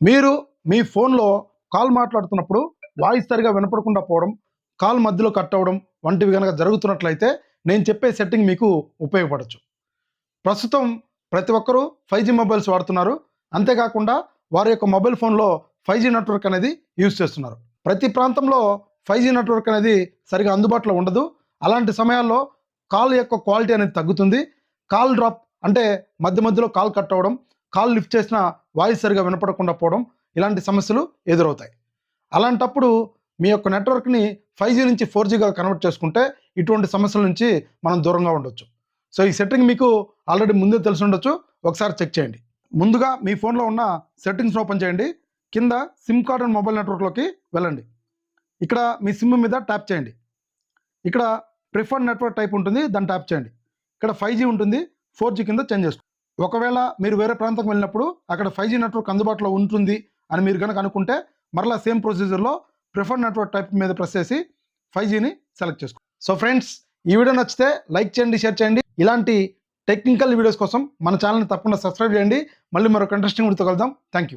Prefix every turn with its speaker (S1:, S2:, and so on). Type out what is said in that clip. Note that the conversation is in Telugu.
S1: మీరు మీ ఫోన్లో కాల్ మాట్లాడుతున్నప్పుడు వాయిస్ సరిగా వినపడకుండా పోవడం, కాల్ మధ్యలో కట్ అవ్వడం వంటివి కనుక జరుగుతున్నట్లయితే నేను చెప్పే సెట్టింగ్ మీకు ఉపయోగపడచ్చు. ప్రస్తుతం ప్రతి ఒక్కరూ 5G మొబైల్స్ వాడుతున్నారు. అంతేకాకుండా వారి యొక్క మొబైల్ ఫోన్లో 5G నెట్వర్క్ అనేది యూజ్ చేస్తున్నారు. ప్రతి ప్రాంతంలో 5G నెట్వర్క్ అనేది సరిగా అందుబాటులో ఉండదు. అలాంటి సమయాల్లో కాల్ యొక్క క్వాలిటీ అనేది తగ్గుతుంది. కాల్ డ్రాప్ అంటే మధ్య మధ్యలో కాల్ కట్ అవ్వడం, కాల్ లిఫ్ట్ చేసిన వాయిస్ సరిగా వినపడకుండా పోవడం, ఇలాంటి సమస్యలు ఎదురవుతాయి. అలాంటప్పుడు మీ యొక్క నెట్వర్క్ని 5G నుంచి 4Gగా కన్వర్ట్ చేసుకుంటే ఇటువంటి సమస్యల నుంచి మనం దూరంగా ఉండొచ్చు. సో ఈ సెట్టింగ్ మీకు ఆల్రెడీ ముందే తెలిసి ఉండొచ్చు. ఒకసారి చెక్ చేయండి. ముందుగా మీ ఫోన్లో ఉన్న సెట్టింగ్స్ ఓపెన్ చేయండి. కింద సిమ్ కార్డ్ అండ్ మొబైల్ నెట్వర్క్లోకి వెళ్ళండి. ఇక్కడ మీ సిమ్ మీద ట్యాప్ చేయండి. ఇక్కడ ప్రిఫర్డ్ నెట్వర్క్ టైప్ ఉంటుంది, దాన్ని ట్యాప్ చేయండి. ఇక్కడ 5G ఉంటుంది, 4G కింద చేంజ్ చేసుకోండి. ఒకవేళ మీరు వేరే ప్రాంతంకి వెళ్ళినప్పుడు అక్కడ 5G నెట్వర్క్ అందుబాటులో ఉంటుంది అని మీరు కనుక అనుకుంటే మరలా సేమ్ ప్రొసీజర్లో ప్రిఫర్డ్ నెట్వర్క్ టైప్ మీద ప్రెస్ చేసి 5Gని సెలెక్ట్ చేసుకోండి. సో ఫ్రెండ్స్, ఈ వీడియో నచ్చితే లైక్ చేయండి, షేర్ చేయండి. ఇలాంటి టెక్నికల్ వీడియోస్ కోసం మన ఛానల్ని తప్పకుండా సబ్స్క్రైబ్ చేయండి. మళ్ళీ మరొక ఇంట్రెస్టింగ్ వీడియోతో కలుద్దాం. Thank you.